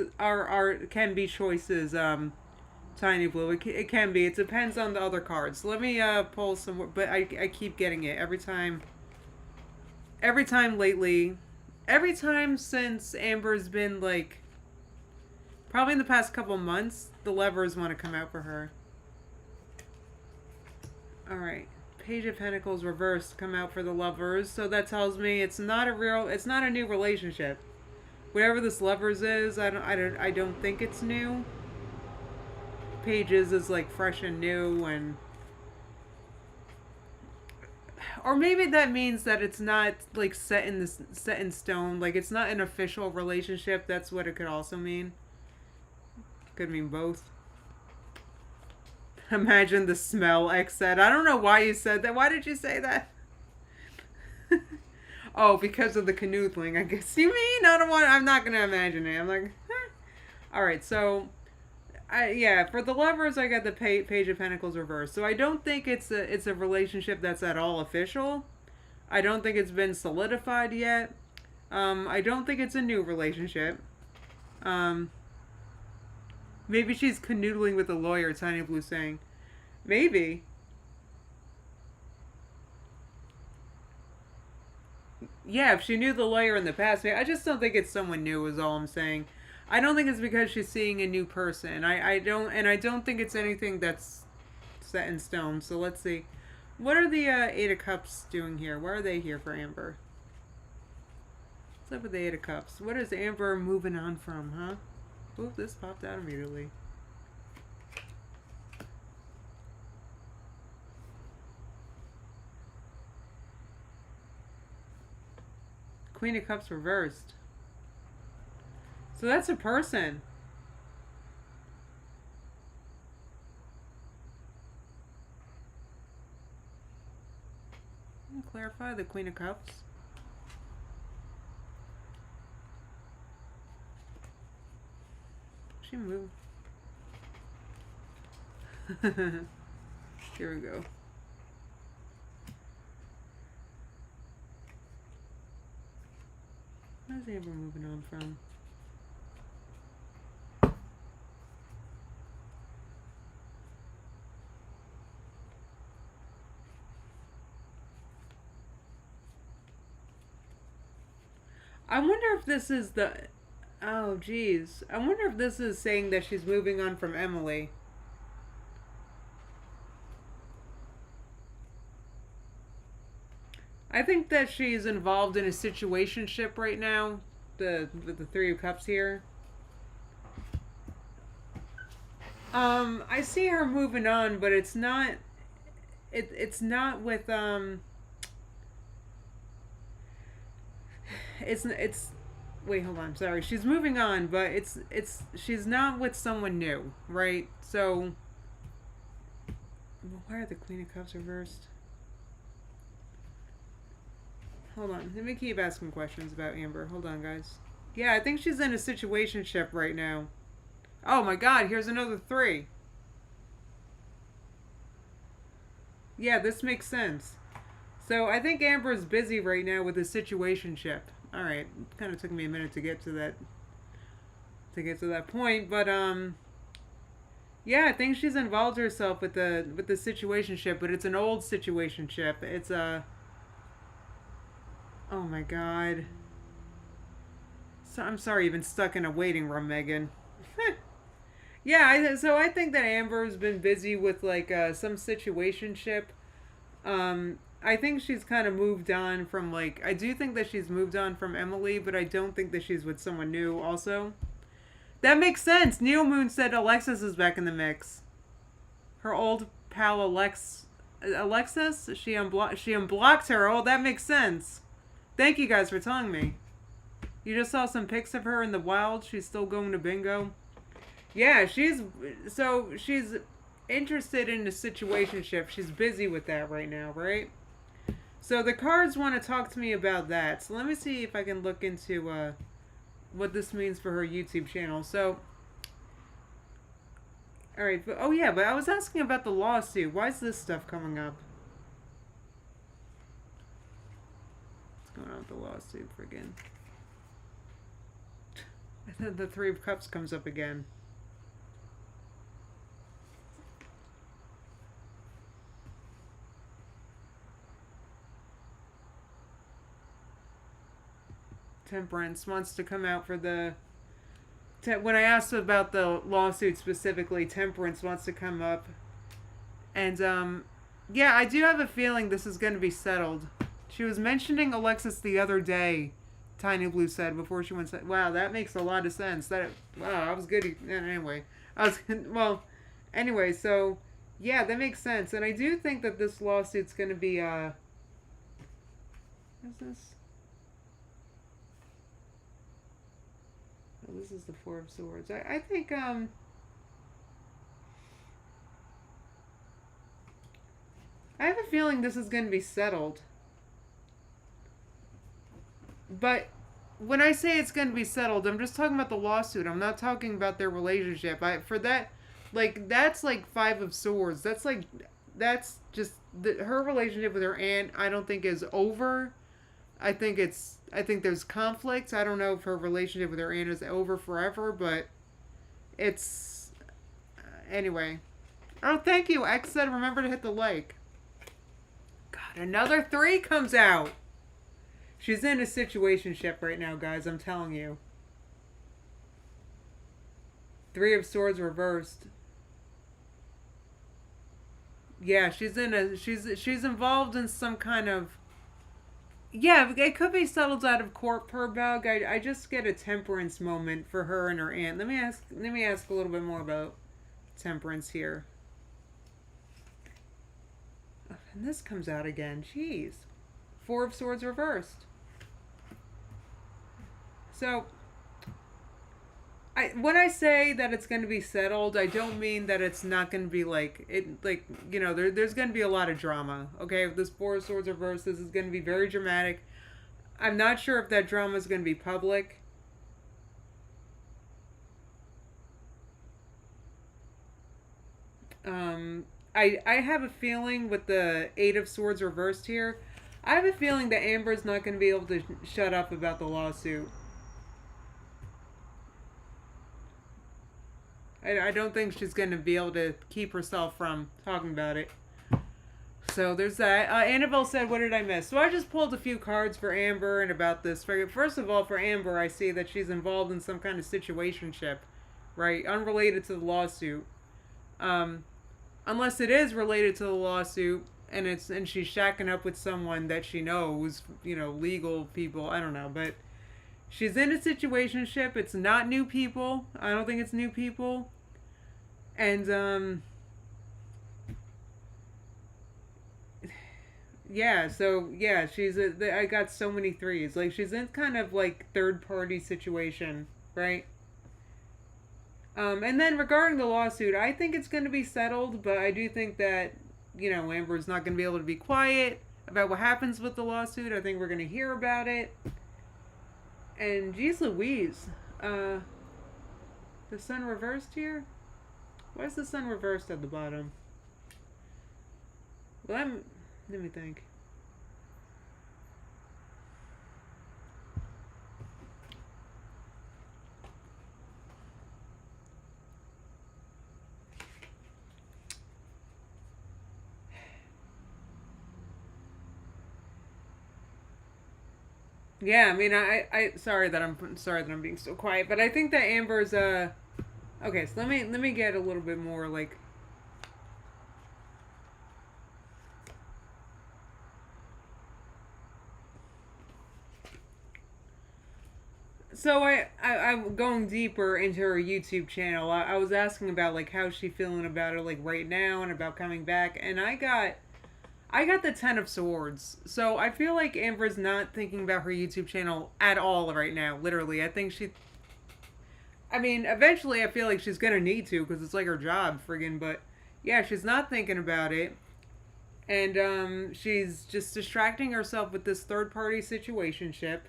can be choices, Tiny Blue. It can be. It depends on the other cards. Let me pull some more, but I keep getting it every time. Every time lately. Every time since Amber's been like, probably in the past couple months, the Lovers want to come out for her. Alright. Page of Pentacles reversed come out for the Lovers, so that tells me it's not a new relationship. Whatever this Lovers is, I don't think it's new. Pages is like fresh and new, and or maybe that means that it's not like set in stone, like it's not an official relationship. That's what it could also mean. Could mean both. Imagine the smell, X said. I don't know why you said that. Why did you say that? Oh, because of the canoodling, I guess. You mean? I'm not going to imagine it. I'm like, huh. Alright, so, for the Lovers, I got the Page of Pentacles reversed. So I don't think it's a relationship that's at all official. I don't think it's been solidified yet. I don't think it's a new relationship. Maybe she's canoodling with a lawyer, Tiny Blue saying. Maybe. Yeah, if she knew the lawyer in the past, I just don't think it's someone new is all I'm saying. I don't think it's because she's seeing a new person. I don't think it's anything that's set in stone. So let's see. What are the 8 of Cups doing here? Why are they here for Amber? What's up with the 8 of Cups? What is Amber moving on from, huh? Oop, this popped out immediately. Queen of Cups reversed. So that's a person. Clarify the Queen of Cups. She moved. Here we go. Where's Amber moving on from? I wonder if this is the... Oh, geez. I wonder if this is saying that she's moving on from Emily. I think that she's involved in a situationship right now. With the Three of Cups here. I see her moving on, but it's not... It's not with, It's wait, hold on. Sorry. She's moving on, but she's not with someone new, right? So why are the Queen of Cups reversed? Hold on. Let me keep asking questions about Amber. Hold on, guys. Yeah, I think she's in a situationship right now. Oh my god, here's another 3. Yeah, this makes sense. So I think Amber's busy right now with a situationship. Alright, kind of took me a minute to get to that point, but yeah, I think she's involved herself with the situationship, but it's an old situationship. It's a oh my god. So I'm sorry you've been stuck in a waiting room, Megan. Yeah, so I think that Amber's been busy with like some situationship. I think she's kind of moved on from, like, I do think that she's moved on from Emily, but I don't think that she's with someone new also. That makes sense. Neo Moon said Alexis is back in the mix. Her old pal Alexis, she unblocked her. Oh, that makes sense. Thank you guys for telling me. You just saw some pics of her in the wild. She's still going to bingo. Yeah, she's interested in the situationship. She's busy with that right now, right? So the cards want to talk to me about that. So let me see if I can look into what this means for her YouTube channel. So, all right. But, oh yeah, but I was asking about the lawsuit. Why is this stuff coming up? What's going on with the lawsuit? Friggin'. The Three of Cups comes up again. Temperance wants to come out for the... When I asked about the lawsuit specifically, Temperance wants to come up. And, yeah, I do have a feeling this is going to be settled. She was mentioning Alexis the other day, Tiny Blue said, before she went... Wow, that makes a lot of sense. Wow, I was good. Anyway. Well, anyway, so... Yeah, that makes sense. And I do think that this lawsuit's going to be, What is this? Oh, this is the Four of Swords. I think, I have a feeling this is going to be settled. But when I say it's going to be settled, I'm just talking about the lawsuit. I'm not talking about their relationship. For that, like, that's like Five of Swords. That's just, her relationship with her aunt, I don't think is over. I think there's conflict. I don't know if her relationship with her aunt is over forever, but it's... anyway. Oh, thank you. X said remember to hit the like. God, another 3 comes out. She's in a situationship right now, guys. I'm telling you. Three of Swords reversed. Yeah, she's involved in some kind of... Yeah, it could be settled out of court per bug. I just get a Temperance moment for her and her aunt. Let me ask a little bit more about Temperance here. And this comes out again. Jeez. Four of Swords reversed. So, when I say that it's going to be settled, I don't mean that it's not going to be there's going to be a lot of drama. Okay, if this Four of Swords reversed, this is going to be very dramatic. I'm not sure if that drama is going to be public. I have a feeling with the Eight of Swords reversed here, I have a feeling that Amber's not going to be able to shut up about the lawsuit. I don't think she's going to be able to keep herself from talking about it. So there's that. Annabelle said, what did I miss? So I just pulled a few cards for Amber and about this. First of all, for Amber, I see that she's involved in some kind of situationship, right? Unrelated to the lawsuit. Unless it is related to the lawsuit and she's shacking up with someone that she knows, legal people. I don't know, but she's in a situationship. It's not new people. I don't think it's new people. And, yeah, so, yeah, I got so many threes. Like, she's in kind of, like, third-party situation, right? And then regarding the lawsuit, I think it's going to be settled, but I do think that, Amber's not going to be able to be quiet about what happens with the lawsuit. I think we're going to hear about it. And, geez Louise, the sun reversed here? Why is the sun reversed at the bottom? Well, let me think. Yeah, I mean, I sorry that I'm being so quiet, but I think that Amber's okay. So let me get a little bit more like. So I'm going deeper into her YouTube channel. I was asking about like how's she feeling about it like right now and about coming back, and I got the Ten of Swords. So I feel like Amber's not thinking about her YouTube channel at all right now. Literally, I think eventually I feel like she's gonna need to because it's like her job, friggin'. But yeah, she's not thinking about it, and she's just distracting herself with this third-party situationship.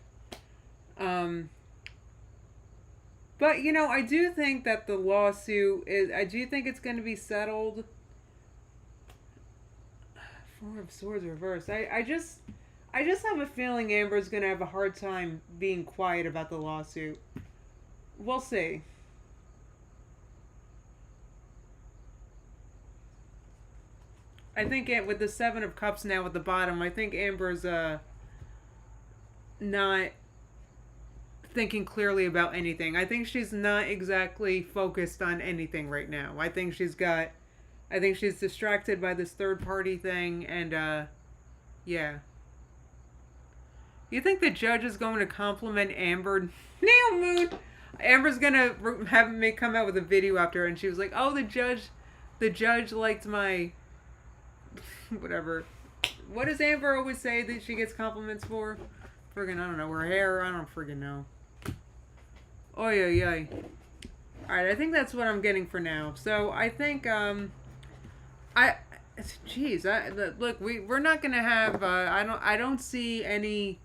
But I do think that the lawsuit is. I do think it's going to be settled. Four of Swords reversed. I just have a feeling Amber's gonna have a hard time being quiet about the lawsuit. We'll see. I think with the Seven of Cups now at the bottom, I think Amber's not thinking clearly about anything. I think she's not exactly focused on anything right now. I think she's distracted by this third party thing, and yeah. You think the judge is going to compliment Amber? Nail Moon! Amber's gonna have me come out with a video after, and she was like, "Oh, the judge liked my whatever." What does Amber always say that she gets compliments for? Friggin', I don't know, her hair. I don't friggin' know. Oy, oy, oy. Alright, I think that's what I'm getting for now. So I think look, we're not gonna have. I don't see any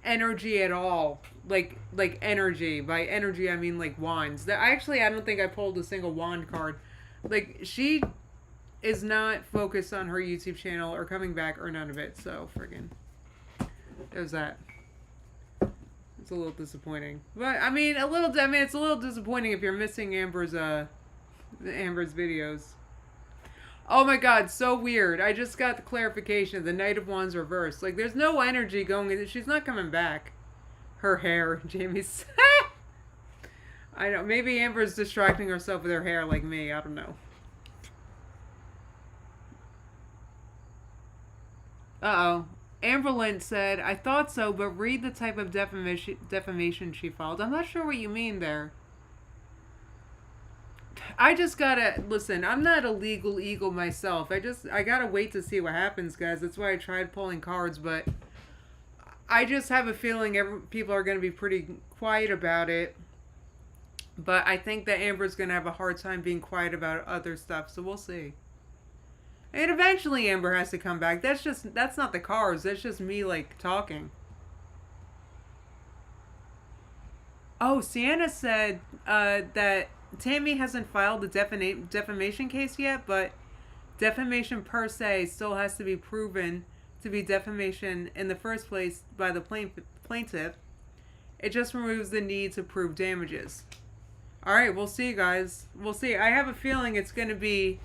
energy at all. Like energy. By energy, I mean like wands. I don't think I pulled a single wand card. Like she is not focused on her YouTube channel or coming back or none of it. So friggin', there's that. It's a little disappointing, but it's a little disappointing if you're missing Amber's videos. Oh my god, so weird. I just got the clarification. The Knight of Wands reversed. Like, there's no energy going in. She's not coming back. Her hair, Jamie's. I know. Maybe Amber's distracting herself with her hair like me. I don't know. Uh-oh. Amberlyn said, I thought so, but read the type of defamation she filed. I'm not sure what you mean there. I just gotta listen. I'm not a legal eagle myself. I gotta wait to see what happens, guys. That's why I tried pulling cards, but I just have a feeling people are gonna be pretty quiet about it. But I think that Amber's gonna have a hard time being quiet about other stuff. So we'll see. And eventually, Amber has to come back. That's not the cards. That's just me like talking. Oh, Sienna said that Tammy hasn't filed the defamation case yet, but defamation per se still has to be proven to be defamation in the first place by the plaintiff. It just removes the need to prove damages. All right, we'll see, guys. We'll see. I have a feeling it's going to be.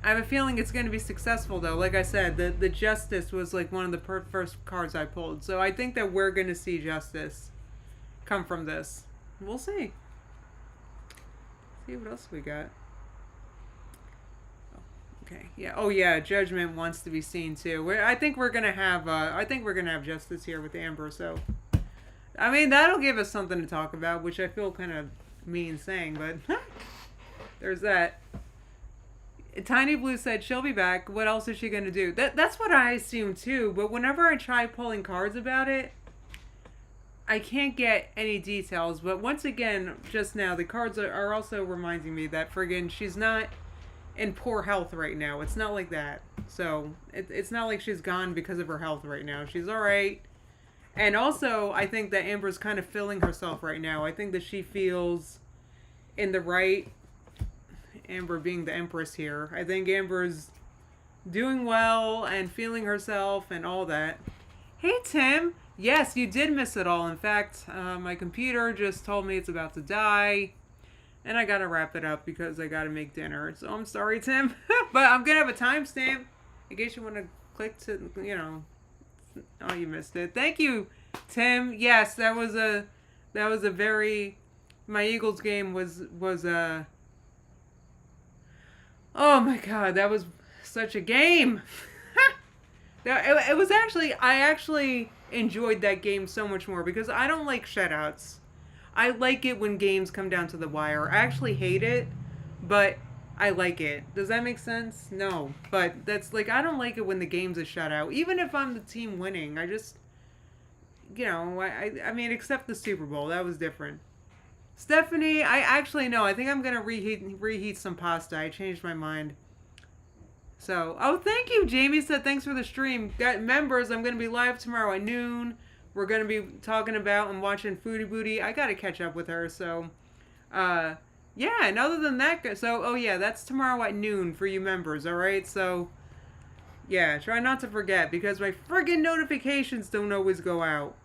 I have a feeling it's going to be successful, though. Like I said, the Justice was like one of the first cards I pulled. So I think that we're going to see Justice come from this. We'll see. See what else we got. Okay. Yeah. Oh yeah. Judgment wants to be seen too. I think we're gonna have. I think we're gonna have Justice here with Amber. So, I mean, that'll give us something to talk about, which I feel kind of mean saying, but there's that. Tiny Blue said she'll be back. What else is she gonna do? That's what I assume too. But whenever I try pulling cards about it, I can't get any details. But once again, just now, the cards are also reminding me that friggin' she's not in poor health right now. It's not like that. So it's not like she's gone because of her health right now. She's all right. And also, I think that Amber's kind of feeling herself right now. I think that she feels in the right. Amber being the Empress here. I think Amber's doing well and feeling herself and all that. Hey, Tim. Yes, you did miss it all. In fact, my computer just told me it's about to die. And I gotta wrap it up because I gotta make dinner. So I'm sorry, Tim. But I'm gonna have a timestamp in case you want to click to, you know. Oh, you missed it. Thank you, Tim. Yes, that was a very. My Eagles game was oh my God, that was such a game. It was actually, I actually enjoyed that game so much more because I don't like shutouts. I like it when games come down to the wire. I actually hate it, but I like it. Does that make sense? No. But that's like, I don't like it when the game's a shutout. Even if I'm the team winning, I just, you know, I mean, except the Super Bowl. That was different. Stephanie, I actually know. I think I'm going to reheat some pasta. I changed my mind. So, oh, thank you. Jamie said thanks for the stream. Got members, I'm going to be live tomorrow at noon. We're going to be talking about and watching Foodie Booty. I got to catch up with her. So, yeah, and other than that, so, oh yeah, that's tomorrow at noon for you members, all right? So, yeah, try not to forget because my friggin' notifications don't always go out.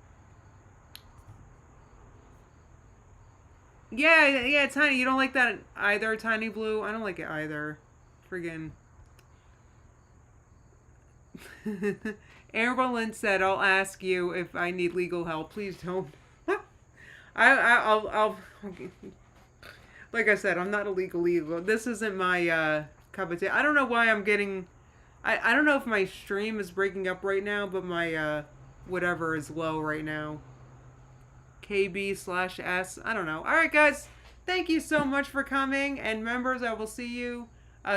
Yeah, Tiny, you don't like that either, Tiny Blue? I don't like it either. Friggin'. Amberlyn said, "I'll ask you if I need legal help. Please don't." I'll. Like I said, I'm not a legal. This isn't my cup of tea. I don't know why I'm getting. I don't know if my stream is breaking up right now, but my whatever is low right now. KB/S. I don't know. All right, guys. Thank you so much for coming, and members, I will see you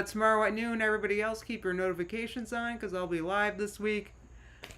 tomorrow at noon. Everybody else, keep your notifications on because I'll be live this week.